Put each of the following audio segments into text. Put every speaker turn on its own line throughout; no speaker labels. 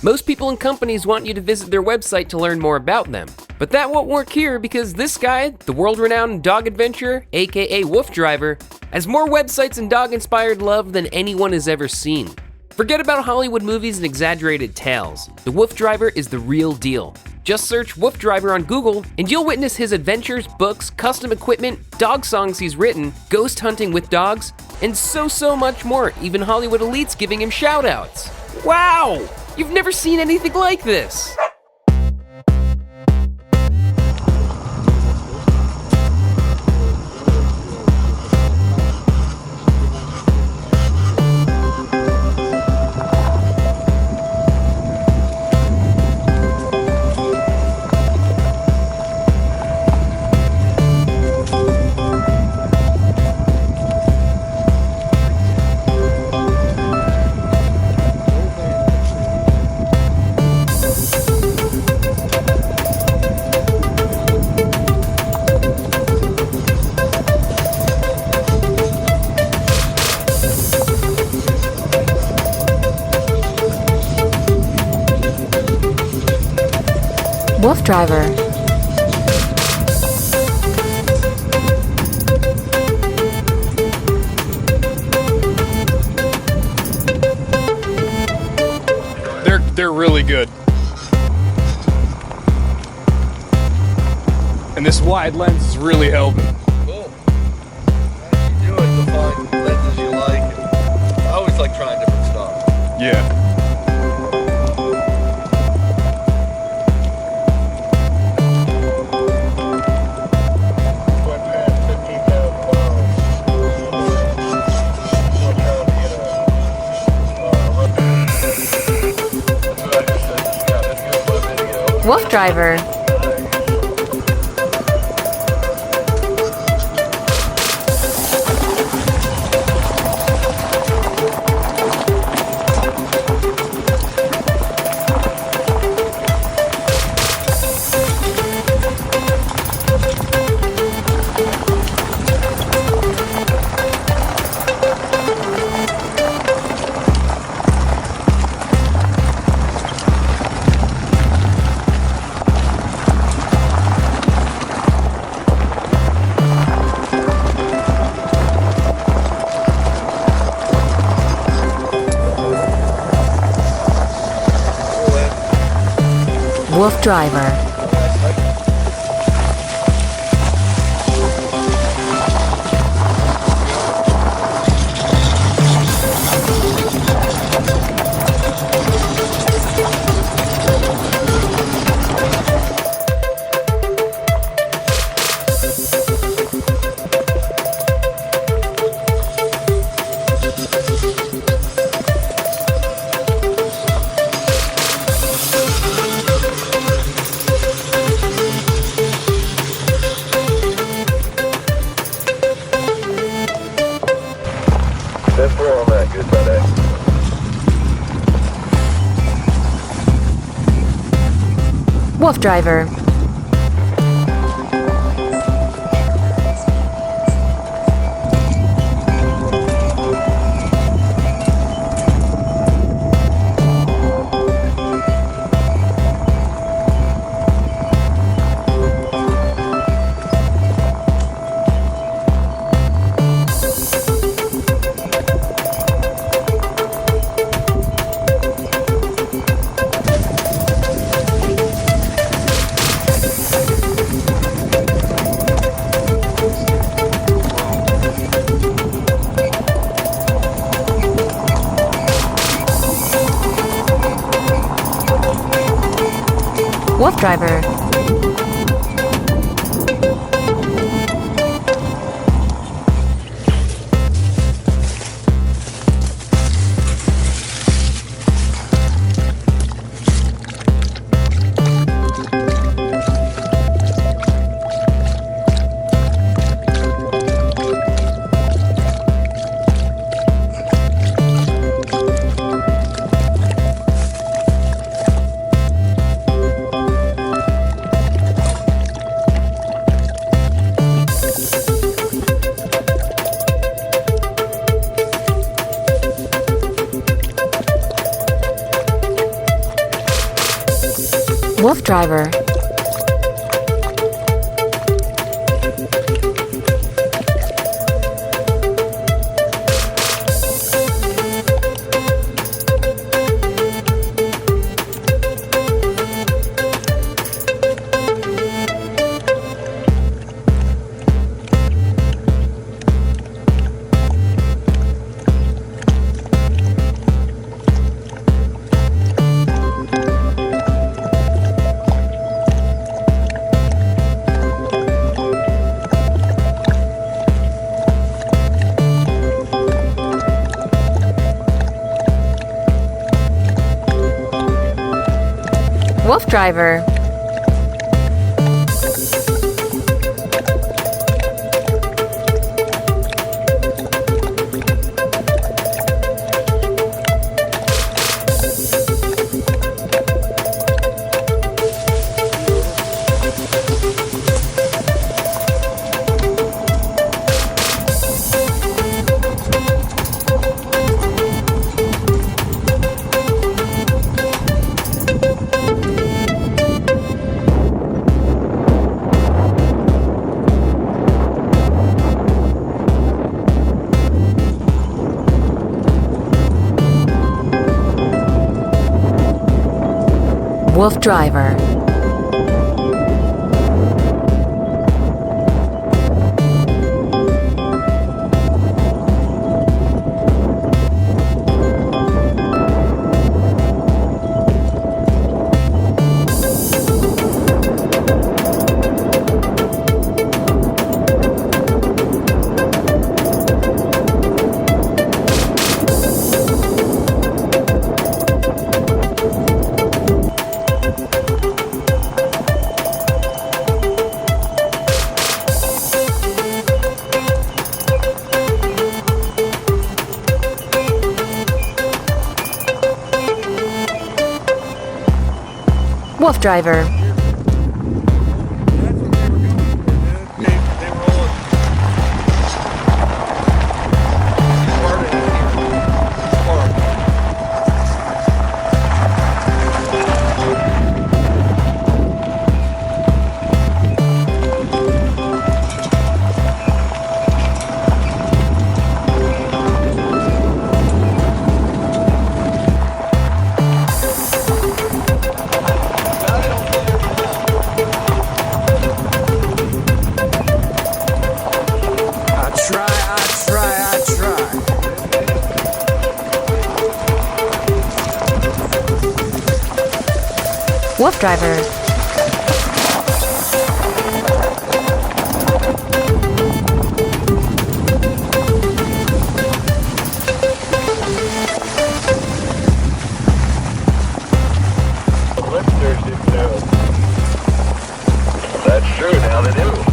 Most people and companies want you to visit their website to learn more about them. But that won't work here because this guy, the world-renowned dog adventurer, aka WooFDriver, has more websites and dog-inspired love than anyone has ever seen. Forget about Hollywood movies and exaggerated tales. The WooFDriver is the real deal. Just search WooFDriver on Google and you'll witness his adventures, books, custom equipment, dog songs he's written, ghost hunting with dogs, and so much more, even Hollywood elites giving him shoutouts. Wow! You've never seen anything like this!
WooFDriver.
They're really good. And this wide lens is really helping.
Cool. How you do it to find lenses you like? I always like trying different stuff.
Yeah.
WooFDriver. WooFDriver.
That's where I'm at, good today.
WooFDriver. WooFDriver. WooFDriver. WooFDriver. WooFDriver. WooFDriver. WooFDriver.
Lifters didn't know. That's true, now they do.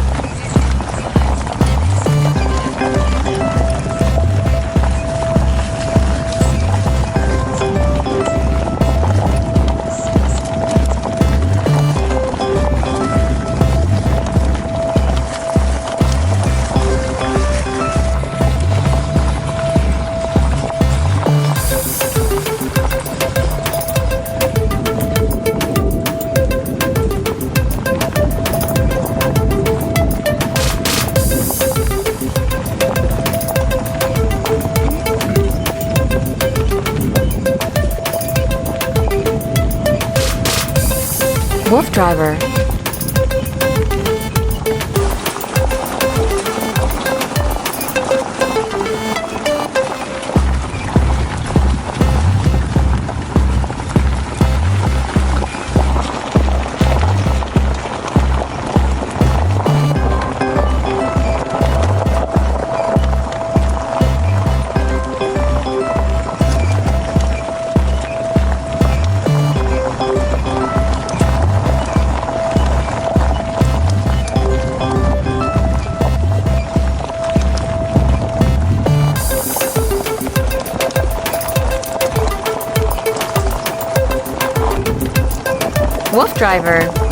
WooFDriver. WooFDriver.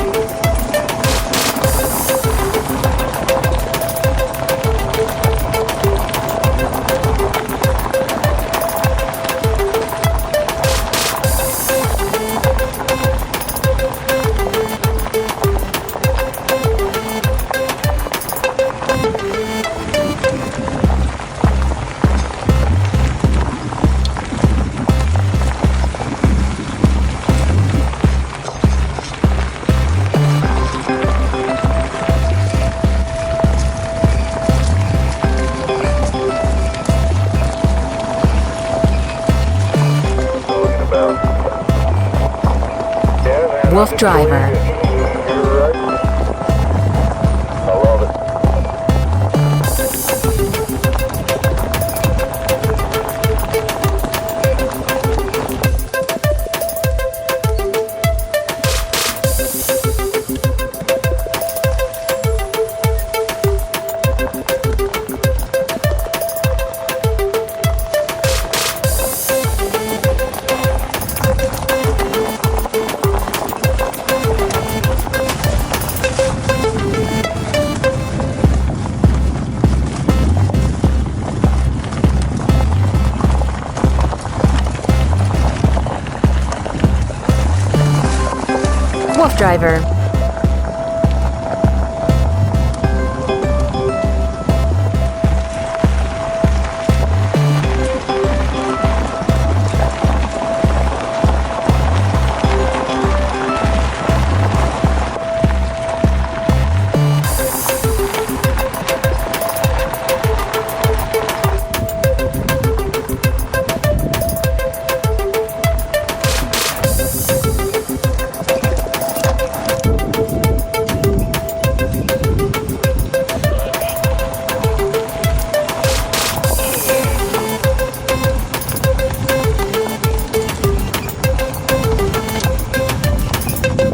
WooFDriver.
I love it.
WooFDriver.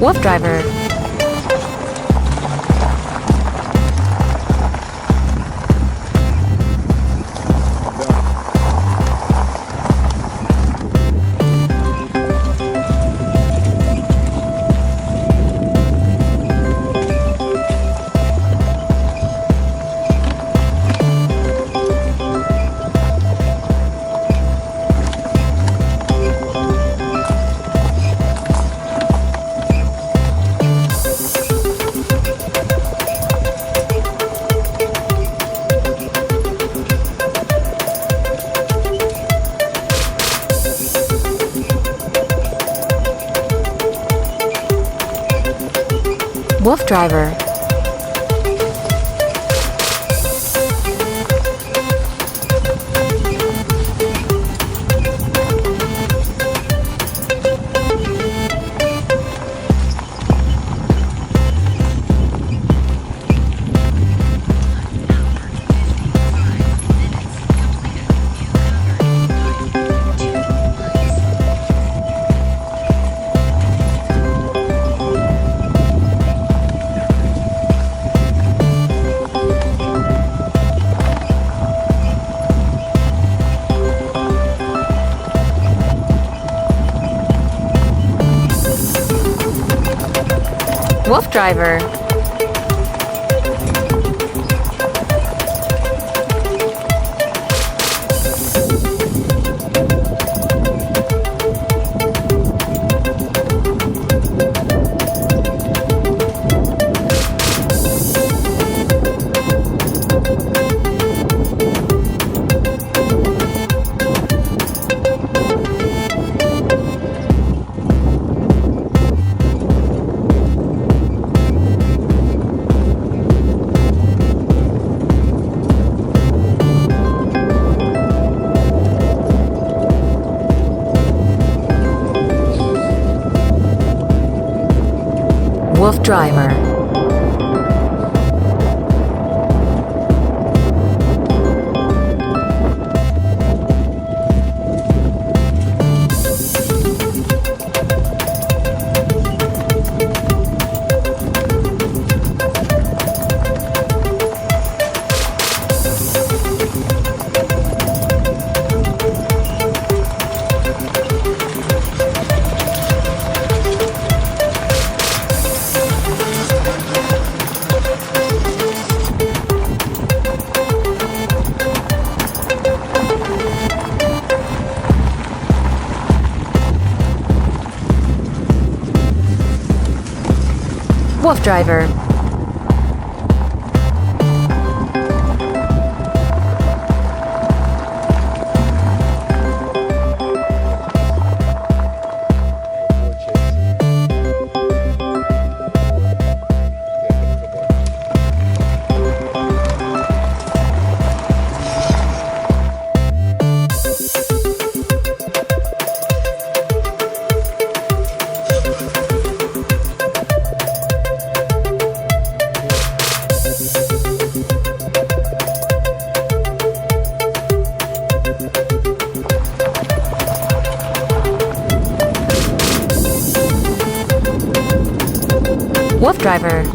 WooFDriver. WooFDriver. WooFDriver. WooFDriver. WooFDriver. WooFDriver.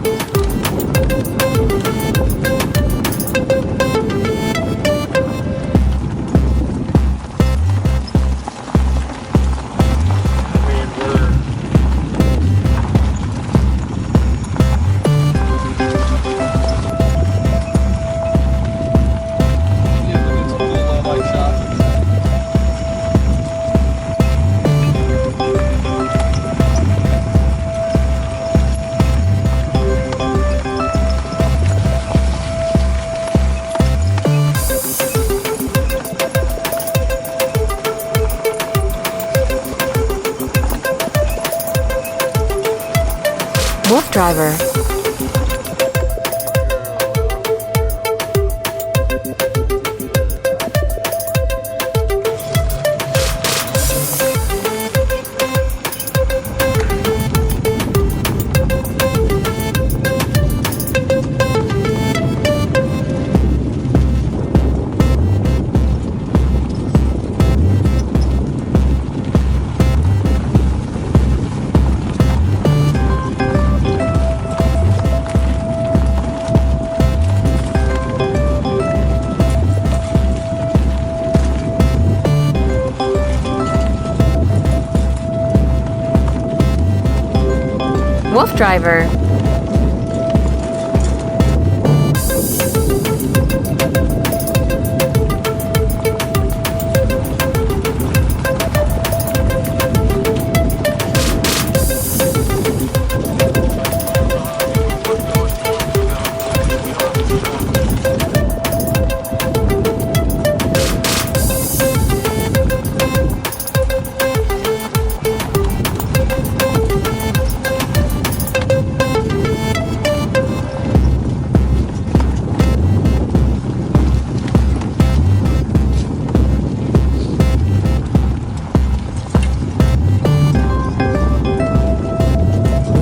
WooFDriver. WooFDriver.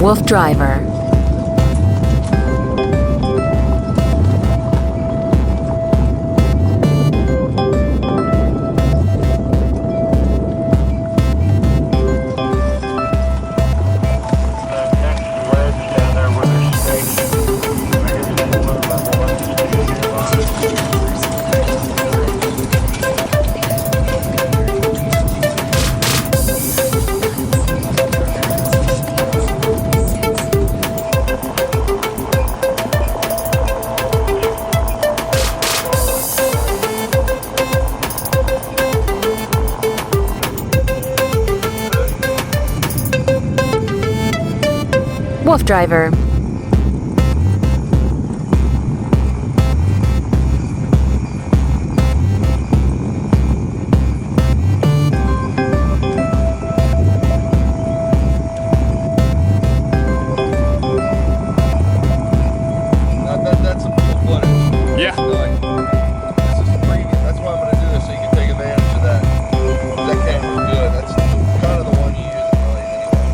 WooFDriver. WooFDriver.
That's some cool footage.
Yeah.
Like, this is free. That's why I'm going to do this, so you can take advantage of that. That camera's good. That's kind of the one you use in life anyway.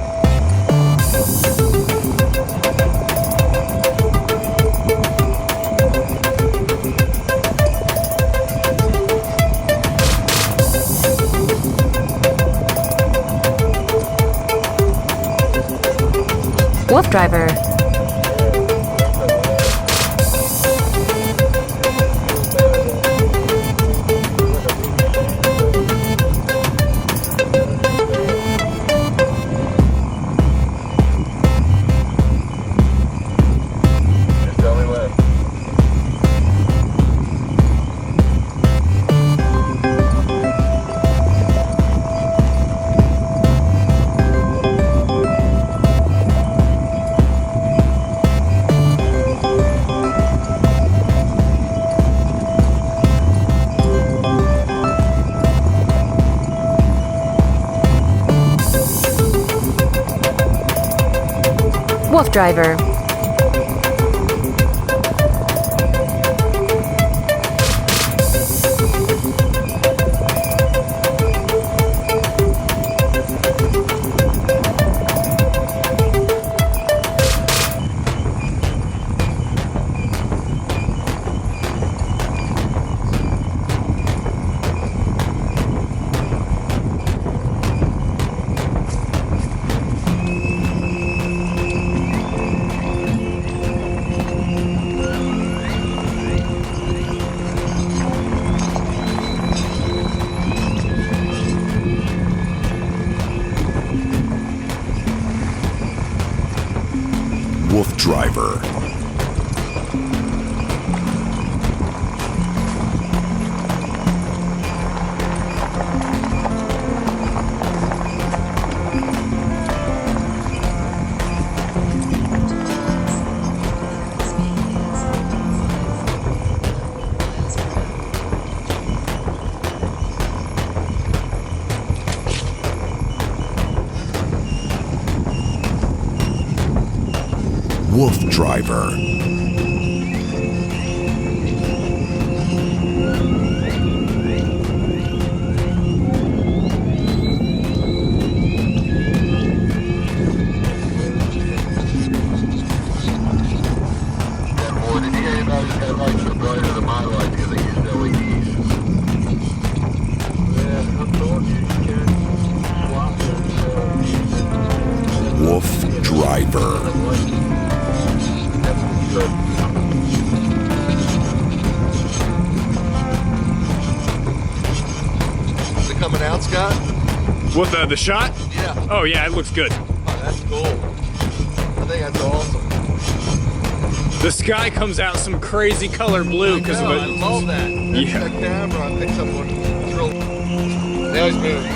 WooFDriver. WooFDriver.
WooFDriver. WooFDriver.
Boy, did you hear about his headlights are brighter than my lights because they use LEDs? Yeah, I told you, you can't swap
WooFDriver.
Is it coming out, Scott?
What, the shot?
Yeah.
Oh yeah, it looks good.
Oh, that's cool. I think that's awesome.
The sky comes out some crazy color blue because of
I
it.
love that.
Yeah.
That camera picks up what it's real. Now he's moving.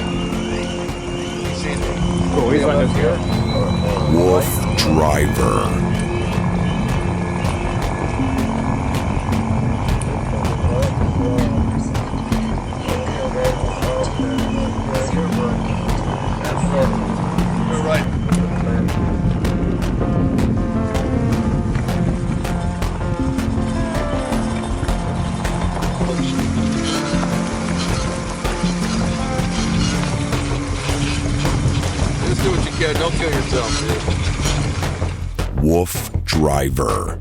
He sees me.
Oh, he's letting us go.
WooFDriver.
You're right. Just do what you can. Don't kill yourself, dude.
WooFDriver.